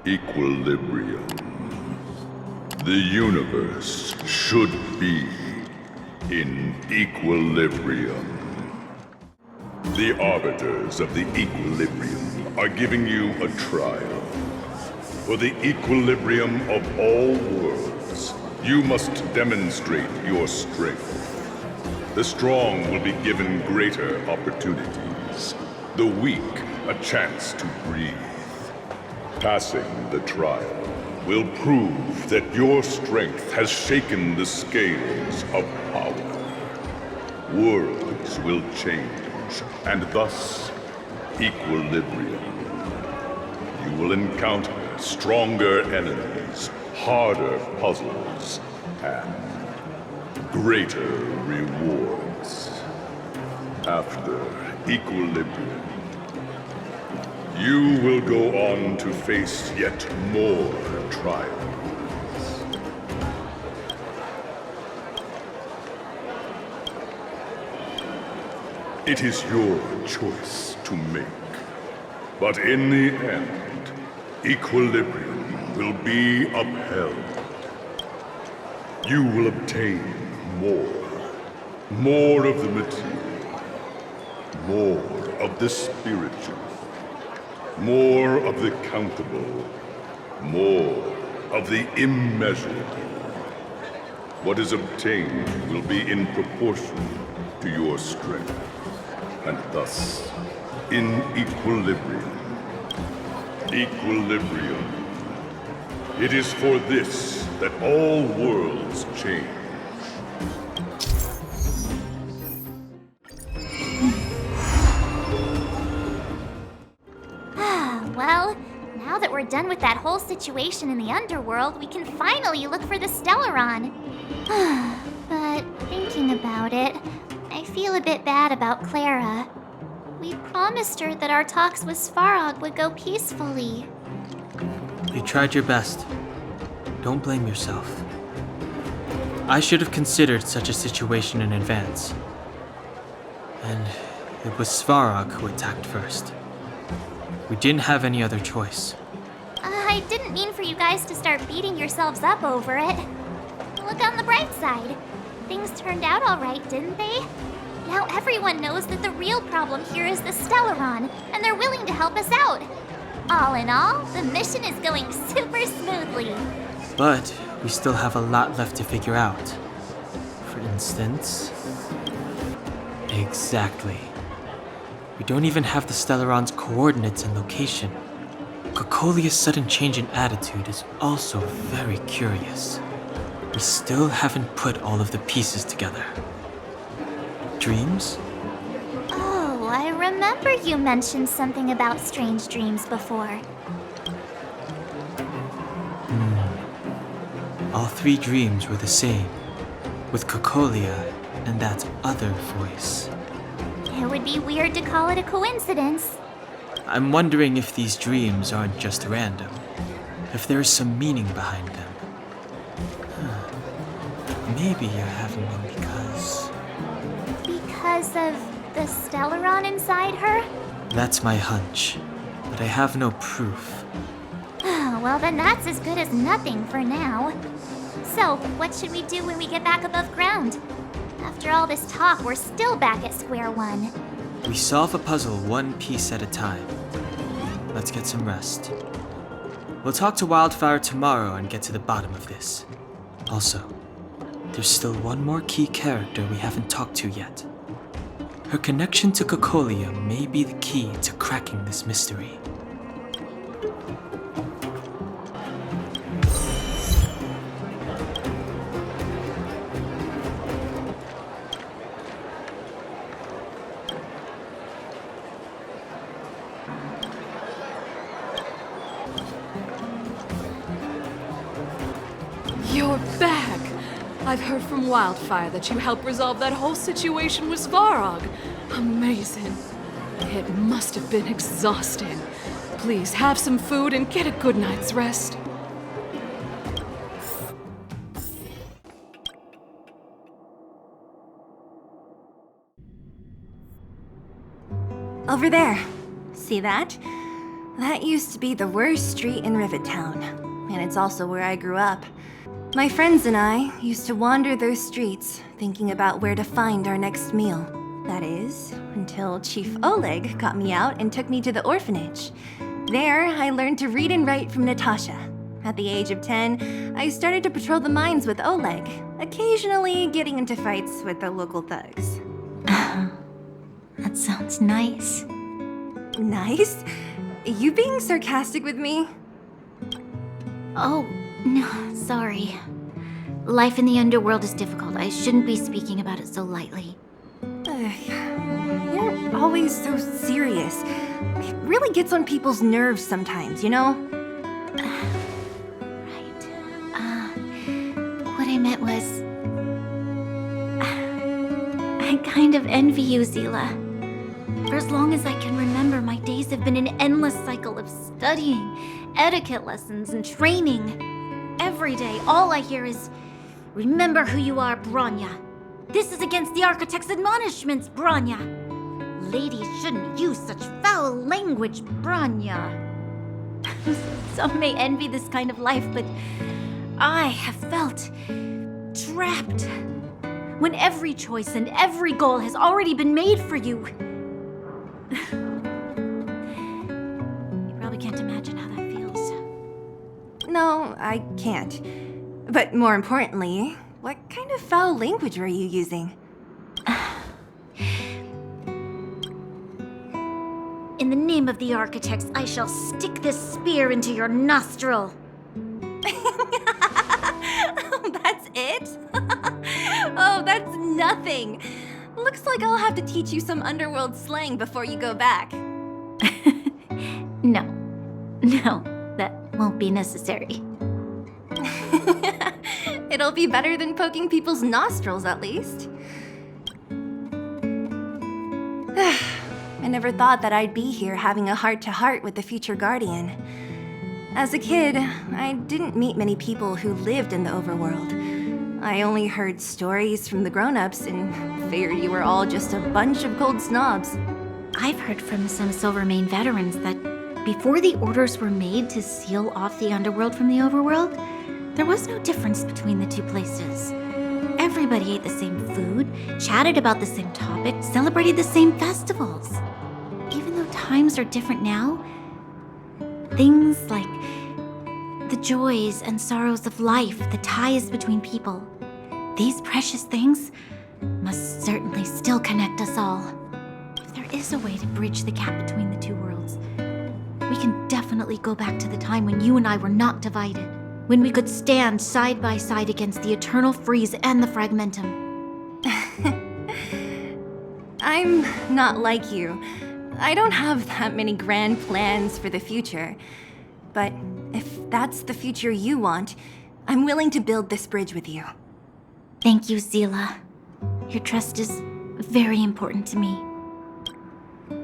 Equilibrium. The universe should be in equilibrium. The arbiters of the equilibrium are giving you a trial. For the equilibrium of all worlds, you must demonstrate your strength. The strong will be given greater opportunities. The weak a chance to breathe. Passing the trial will prove that your strength has shaken the scales of power. Worlds will change, and thus equilibrium. You will encounter stronger enemies, harder puzzles, and greater rewards. After equilibrium, you will go on to face yet more trials. It is your choice to make. But in the end, equilibrium will be upheld. You will obtain more of the material, more of the spiritual, more of the countable, more of the immeasurable. What is obtained will be in proportion to your strength, and thus in equilibrium. Equilibrium. It is for this that all worlds change. Well, now that we're done with that whole situation in the Underworld, we can finally look for the Stellaron. But thinking about it, I feel a bit bad about Clara. We promised her that our talks with Svarog would go peacefully. You tried your best. Don't blame yourself. I should have considered such a situation in advance. And it was Svarog who attacked first. We didn't have any other choice. I didn't mean for you guys to start beating yourselves up over it. Look on the bright side. Things turned out all right, didn't they? Now everyone knows that the real problem here is the Stellaron, and they're willing to help us out. All in all, the mission is going super smoothly. But we still have a lot left to figure out. For instance... Exactly. We don't even have the Stellaron's coordinates and location. Cocolia's sudden change in attitude is also very curious. We still haven't put all of the pieces together. Dreams? Oh, I remember you mentioned something about strange dreams before. All three dreams were the same, with Cocolia and that other voice. It would be weird to call it a coincidence. I'm wondering if these dreams aren't just random, if there's some meaning behind them. Maybe you're having them because... Because of the Stellaron inside her? That's my hunch, but I have no proof. Well, then that's as good as nothing for now. So, what should we do when we get back above ground? After all this talk, we're still back at square one. We solve a puzzle one piece at a time. Let's get some rest. We'll talk to Wildfire tomorrow and get to the bottom of this. Also, there's still one more key character we haven't talked to yet. Her connection to Cocolia may be the key to cracking this mystery. You're back! I've heard from Wildfire that you helped resolve that whole situation with Svarog. Amazing. It must have been exhausting. Please have some food and get a good night's rest. Over there. See that? That used to be the worst street in Rivettown, and it's also where I grew up. My friends and I used to wander those streets, thinking about where to find our next meal. That is, until Chief Oleg got me out and took me to the orphanage. There, I learned to read and write from Natasha. At the age of 10, I started to patrol the mines with Oleg, occasionally getting into fights with the local thugs. That sounds nice. Nice? You being sarcastic with me? Oh, no, sorry. Life in the Underworld is difficult. I shouldn't be speaking about it so lightly. You're always so serious. It really gets on people's nerves sometimes, you know? Right. What I meant was... I kind of envy you, Seele. For as long as I can remember, my days have been an endless cycle of studying, etiquette lessons, and training. Every day, all I hear is, "Remember who you are, Bronya. This is against the Architect's admonishments, Bronya. Ladies shouldn't use such foul language, Bronya." Some may envy this kind of life, but I have felt trapped. When every choice and every goal has already been made for you. You probably can't imagine how that feels. No, I can't. But more importantly, what kind of foul language are you using? In the name of the Architects, I shall stick this spear into your nostril. Oh, that's it? Oh, that's nothing. Looks like I'll have to teach you some Underworld slang before you go back. No, that won't be necessary. It'll be better than poking people's nostrils, at least. I never thought that I'd be here having a heart-to-heart with the future Guardian. As a kid, I didn't meet many people who lived in the overworld. I only heard stories from the grown-ups and figured you were all just a bunch of cold snobs. I've heard from some Silvermane veterans that before the orders were made to seal off the Underworld from the overworld, there was no difference between the two places. Everybody ate the same food, chatted about the same topics, celebrated the same festivals. Even though times are different now, things like the joys and sorrows of life, the ties between people, these precious things must certainly still connect us all. If there is a way to bridge the gap between the two worlds, we can definitely go back to the time when you and I were not divided, when we could stand side by side against the Eternal Freeze and the Fragmentum. I'm not like you. I don't have that many grand plans for the future. But if that's the future you want, I'm willing to build this bridge with you. Thank you, Seele. Your trust is very important to me.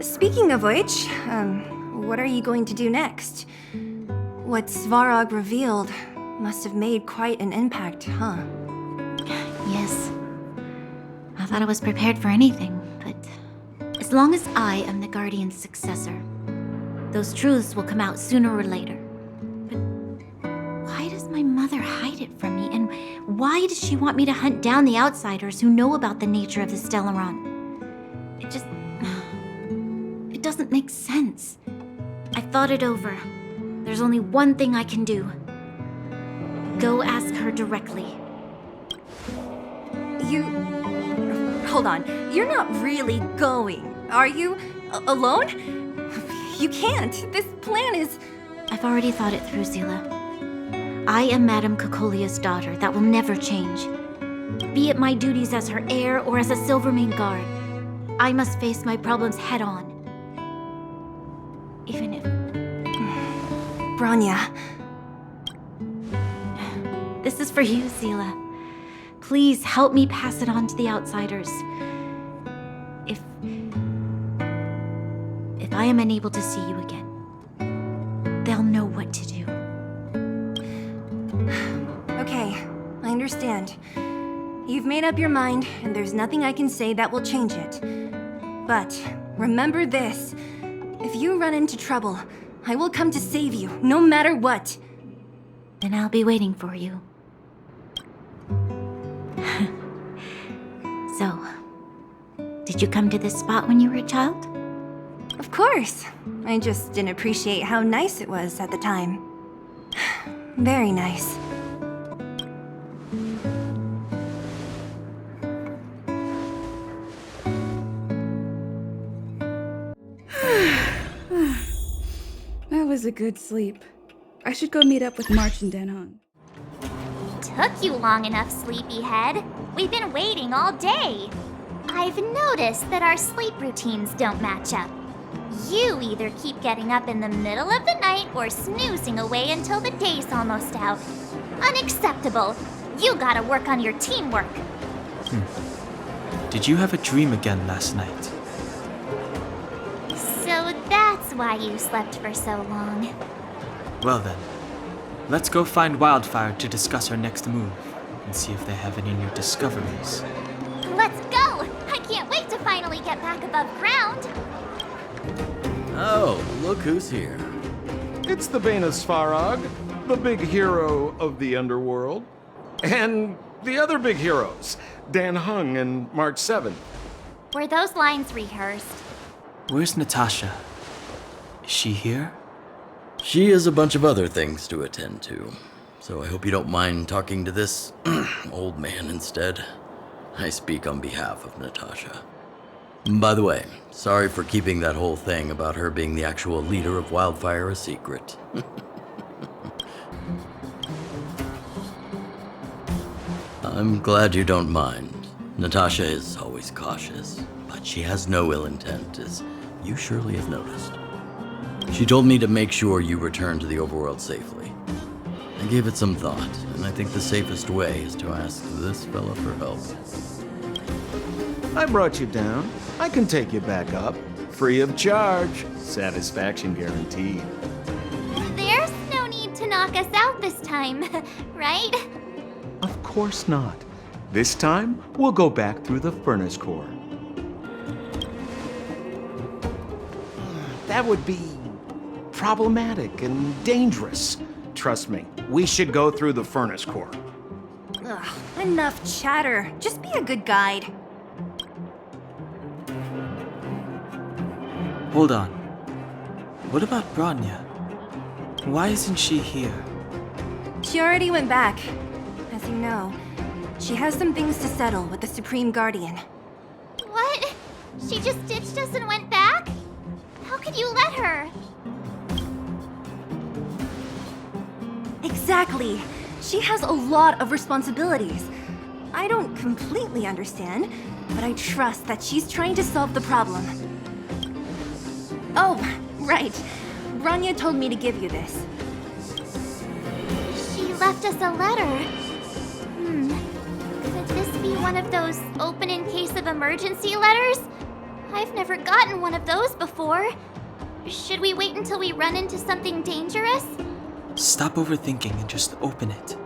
Speaking of which, what are you going to do next? What Svarog revealed must have made quite an impact, huh? Yes. I thought I was prepared for anything, but as long as I am the Guardian's successor, those truths will come out sooner or later. But why does my mother hide it from me? And why does she want me to hunt down the outsiders who know about the nature of the Stellaron? It doesn't make sense. I thought it over. There's only one thing I can do. Go ask her directly. Hold on. You're not really going, are you? Alone? You can't. This plan is... I've already thought it through, Seele. I am Madame Cocolia's daughter. That will never change. Be it my duties as her heir or as a Silvermane guard, I must face my problems head on. Even if... Bronya. This is for you, Seele. Please help me pass it on to the outsiders. If I am unable to see you again, they'll know what to do. Okay, I understand. You've made up your mind, and there's nothing I can say that will change it. But remember this. If you run into trouble, I will come to save you, no matter what. Then I'll be waiting for you. So, did you come to this spot when you were a child? Of course. I just didn't appreciate how nice it was at the time. Very nice. That was a good sleep. I should go meet up with March and Denhong. Took you long enough, sleepyhead. We've been waiting all day. I've noticed that our sleep routines don't match up. You either keep getting up in the middle of the night or snoozing away until the day's almost out. Unacceptable. You gotta work on your teamwork. Did you have a dream again last night? So that's why you slept for so long. Well then, let's go find Wildfire to discuss our next move and see if they have any new discoveries. Let's go! I can't wait to finally get back above ground. Oh, look who's here. It's the Bane of Svarog, the big hero of the Underworld. And the other big heroes, Dan Hung and March 7. Were those lines rehearsed? Where's Natasha? Is she here? She has a bunch of other things to attend to, so I hope you don't mind talking to this old man instead. I speak on behalf of Natasha. By the way, sorry for keeping that whole thing about her being the actual leader of Wildfire a secret. I'm glad you don't mind. Natasha is always cautious, but she has no ill intent, as you surely have noticed. She told me to make sure you return to the overworld safely. I gave it some thought, and I think the safest way is to ask this fella for help. I brought you down. I can take you back up. Free of charge. Satisfaction guaranteed. There's no need to knock us out this time, right? Of course not. This time, we'll go back through the furnace core. That would be problematic and dangerous. Trust me, we should go through the furnace core. Ugh, enough chatter. Just be a good guide. Hold on. What about Bronya? Why isn't she here? She already went back. As you know, she has some things to settle with the Supreme Guardian. What? She just ditched us and went back? How could you let her? Exactly. She has a lot of responsibilities. I don't completely understand, but I trust that she's trying to solve the problem. Oh, right. Bronya told me to give you this. She left us a letter. Could this be one of those open in case of emergency letters? I've never gotten one of those before. Should we wait until we run into something dangerous? Stop overthinking and just open it.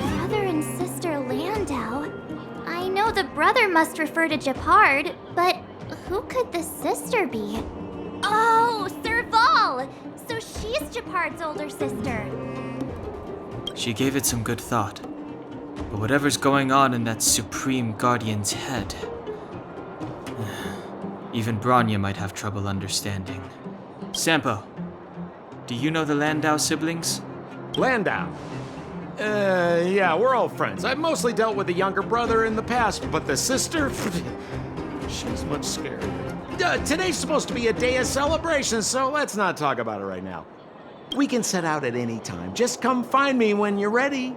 Brother and sister Landau. I know the brother must refer to Japard, but who could the sister be? Oh, Serval! So she's Japard's older sister. She gave it some good thought. But whatever's going on in that Supreme Guardian's head, even Bronya might have trouble understanding. Sampo, do you know the Landau siblings? Landau. Yeah, we're all friends. I've mostly dealt with the younger brother in the past, but the sister, she's much scarier. Today's supposed to be a day of celebration, so let's not talk about it right now. We can set out at any time. Just come find me when you're ready.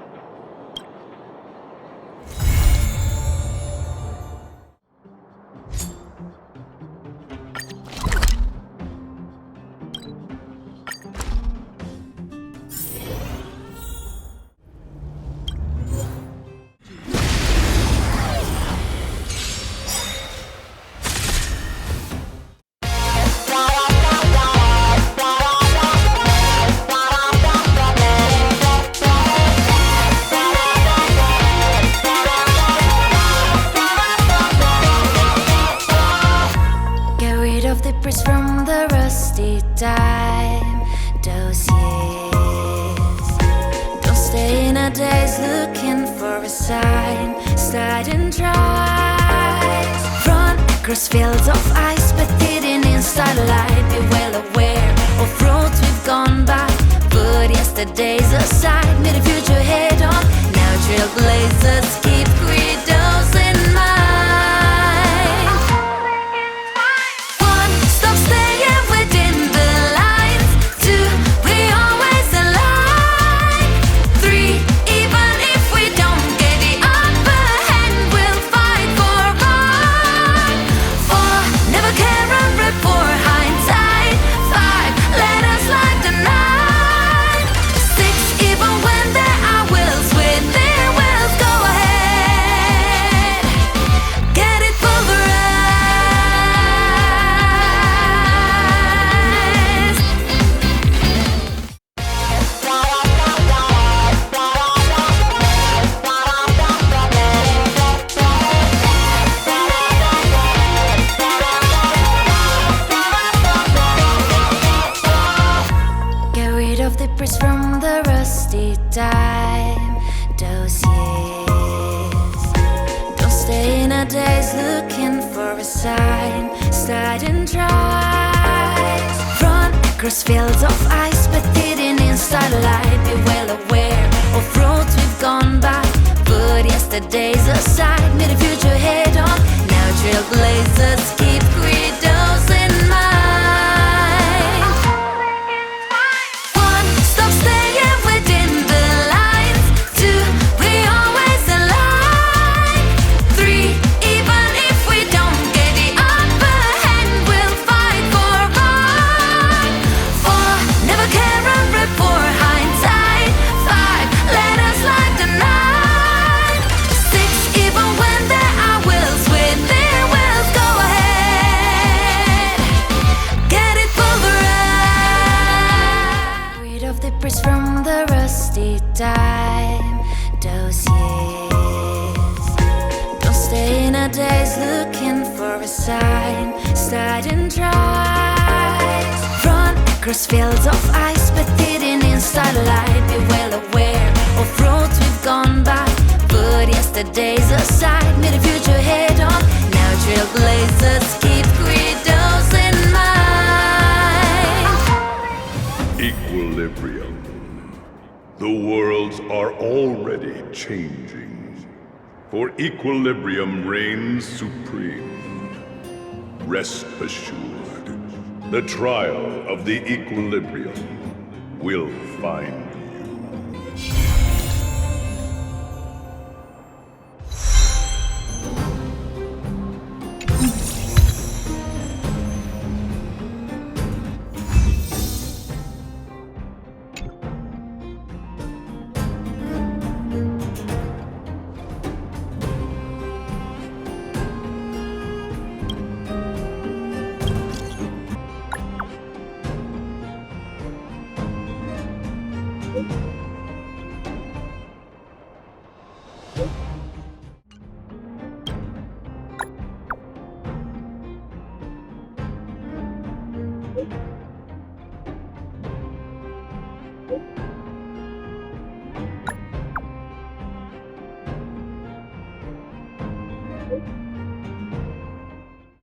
sign, sliding tries. Run across fields of ice, but hidden in starlight. Be well aware of roads we've gone by. Put yesterday's aside, meet the future head on. Now trailblazers keep credos in mind. One, stop staying within the lines. Two, we always align. Three, even if we don't get the upper hand, we'll fight for right. Four, never care and report hindsight. Five, let us light the night. Six, even when there are wills within wills, go ahead, get it pulverized. Get rid of the press from the rusty time, those years. Don't stay in a daze looking for a sign, sliding tries. Run across fields of ice, but hidden in starlight. Be well aware of roads we've gone by. Put yesterday's aside, meet the future head on. Now trailblazers keep credos in mind. One, stop staying within the lines. Two, we always align. Three, even if we don't get the upper hand, we'll fight for right. Four, never care and report hindsight. Five, let us light the night. Six, even when there are wills within wills, go ahead, get it pulverized. Rid of the press from the rusty time, those years. Don't stay in a daze looking for a sign, sliding tries. Run across fields of ice, but hidden in starlight. Be well aware of roads we've gone by. Put yesterday's aside, meet the future head on. Now trailblazers keep credos in mind. Equilibrium. The worlds are already changing, for equilibrium reigns supreme. Rest assured, the trial of the equilibrium will find you.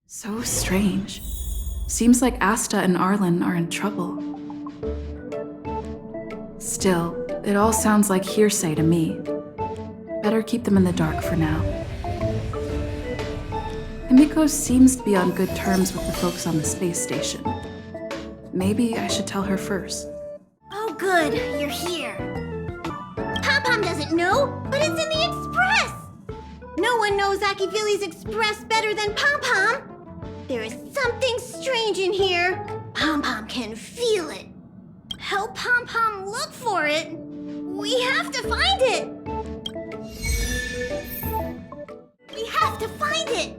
So strange. Seems like Asta and Arlan are in trouble. Still, it all sounds like hearsay to me. Better keep them in the dark for now. Himiko seems to be on good terms with the folks on the space station. Maybe I should tell her first. Oh, good, you're here. Pom-Pom doesn't know, but it's in the Express. No one knows Akivili's Express better than Pom-Pom. There is something strange in here. Pom-Pom can feel it. Help Pom-Pom look for it. We have to find it. We have to find it.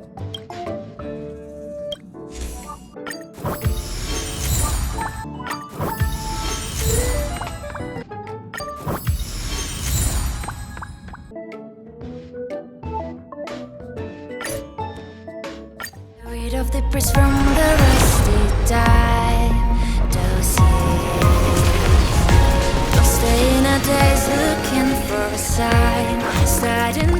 Rid of the press from the rusty time, those years. Don't stay in a daze looking for a sign, sliding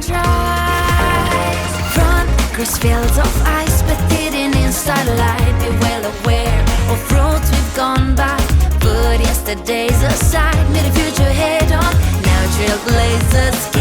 across fields of ice, but hidden in starlight. Be well aware of roads we've gone by. Put yesterday's aside, made a future head on. Now trailblazers.